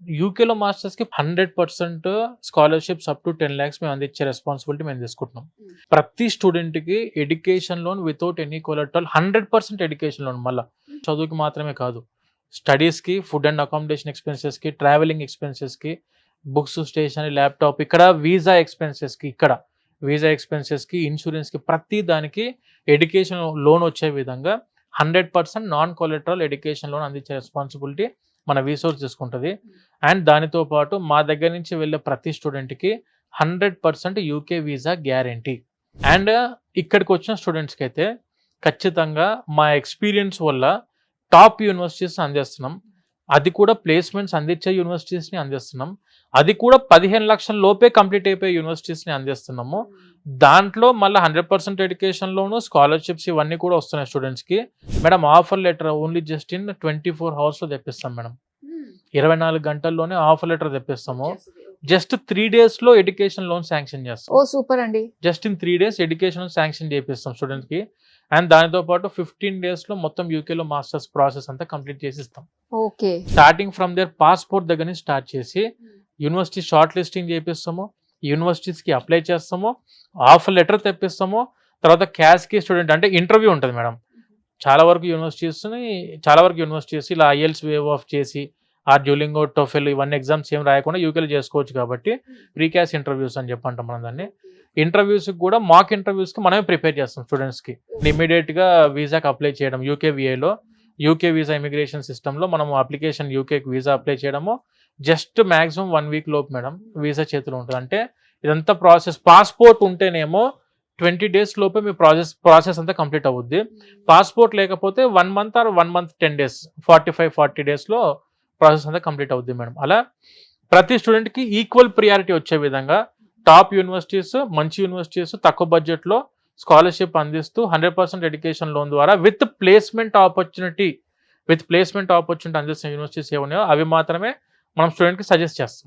యూకేలో మాస్టర్స్‌కి 100% scholarships up to 10 lakhs మేము అందించే రెస్పాన్సిబిలిటీ మేము తీసుకుంటున్నాం. ప్రతి స్టూడెంట్‌కి education loan without any collateral 100% education loan మళ్ళా. చదువుకి మాత్రమే కాదు. స్టడీస్‌కి, ఫుడ్ అండ్ అకామిడేషన్ ఎక్స్‌పెన్సెస్‌కి, ట్రావెలింగ్ ఎక్స్‌పెన్సెస్‌కి, బుక్స్, స్టేషనరీ, ల్యాప్‌టాప్, ఇక్కడ వీసా ఎక్స్‌పెన్సెస్‌కి, ఇన్సూరెన్స్‌కి ప్రతి దానికి ఎడ్యుకేషన్ లోన్ వచ్చే విధంగా 100% నాన్ కొలెటరల్ ఎడ్యుకేషన్ లోన్ అందించే రెస్పాన్సిబిలిటీ మన వీసోర్స్ తీసుకుంటది. అండ్ దానితో పాటు మా దగ్గర నుంచి వెళ్ళే ప్రతి స్టూడెంట్‌కి 100% యూకే వీసా గ్యారంటీ. అండ్ ఇక్కడికి వచ్చిన స్టూడెంట్స్‌కి అయితే ఖచ్చితంగా మా ఎక్స్‌పీరియన్స్ వల్ల టాప్ యూనివర్సిటీస్ అందిస్తున్నాం. అది కూడా ప్లేస్‌మెంట్స్ అందించే యూనివర్సిటీస్‌ని అందిస్తున్నాం. అది కూడా 15 లక్షల లోపే కంప్లీట్ అయిపోయే యూనివర్సిటీస్‌ని అందిస్తున్నాము. దాంట్లో మళ్ళీ 100% ఎడ్యుకేషన్ లోను, స్కాలర్‌షిప్స్ ఇవన్నీ కూడా వస్తున్నాయి స్టూడెంట్స్‌కి. Madam offer letter only just in 24 హవర్స్‌లో తెప్పిస్తాం మేడం. 24 గంటల్లోనే ఆఫర్ లెటర్ తెప్పిస్తాము. జస్ట్ 3 డేస్‌లో ఎడ్యుకేషన్ లోన్ శాంక్షన్ చేస్తాం. ఓ సూపర్ అండి. Just in 3 days education sanction చేపిస్తాం స్టూడెంట్‌కి. అండ్ దానితో పాటు 15 డేస్‌లో మొత్తం యూకేలో మాస్టర్స్ ప్రాసెస్ అంతా కంప్లీట్ చేసిస్తాం. Okay. Starting from there passport దగ్గర నుంచి స్టార్ట్ చేసి యూనివర్సిటీ షార్ట్ లిస్టింగ్ చేపిస్తాము. యూనివర్సిటీస్‌కి అప్లై చేస్తాము. ఆఫర్ లెటర్ తెప్పిస్తాము. తర్వాత క్యాస్‌కి స్టూడెంట్ అంటే ఇంటర్వ్యూ ఉంటుంది మేడం. చాలా వరకు యూనివర్సిటీస్ ఇలా ఐఎల్స్ వేవ్ ఆఫ్ చేసి డ్యూలింగో, టోఫెల్ ఇవన్నీ ఎగ్జామ్స్ ఏం రాయకుండా యూకేలో చేసుకోవచ్చు కాబట్టి ప్రీ క్యాస్ ఇంటర్వ్యూస్ అని చెప్పి అంటాం మనం దాన్ని. ఇంటర్వ్యూస్కి కూడా మాక్ ఇంటర్వ్యూస్కి మనమే ప్రిపేర్ చేస్తాం స్టూడెంట్స్కి. ఇమీడియట్గా వీసాకి అప్లై చేయడం యూకే వీసా ఇమిగ్రేషన్ సిస్టంలో మనం అప్లికేషన్ యూకేకి వీసా అప్లై చేయడము జస్ట్ మ్యాక్సిమం 1 వీక్ లోపు మేడం వీసా చేతిలో ఉంటుంది. అంటే ఇదంతా ప్రాసెస్ పాస్పోర్ట్ ఉంటేనేమో 20 డేస్ లోపే మీ ప్రాసెస్ అంతా కంప్లీట్ అవుద్ది. పాస్పోర్ట్ లేకపోతే 1 మంత్ ఆర్ 1 మంత్ 10 డేస్ 40 డేస్లో ప్రాసెస్ అంతా కంప్లీట్ అవుద్ది మేడం. అలా ప్రతి స్టూడెంట్కి ఈక్వల్ ప్రియారిటీ వచ్చే విధంగా టాప్ యూనివర్సిటీస్, మంచి యూనివర్సిటీస్ తక్కువ బడ్జెట్లో స్కాలర్షిప్ అందిస్తూ 100% ఎడ్యుకేషన్ లోన్ ద్వారా విత్ ప్లేస్మెంట్ ఆపర్చునిటీ అందిస్తున్న యూనివర్సిటీస్ ఏమున్నాయో అవి మాత్రమే మనం స్టూడెంట్కి సజెస్ట్ చేస్తాం.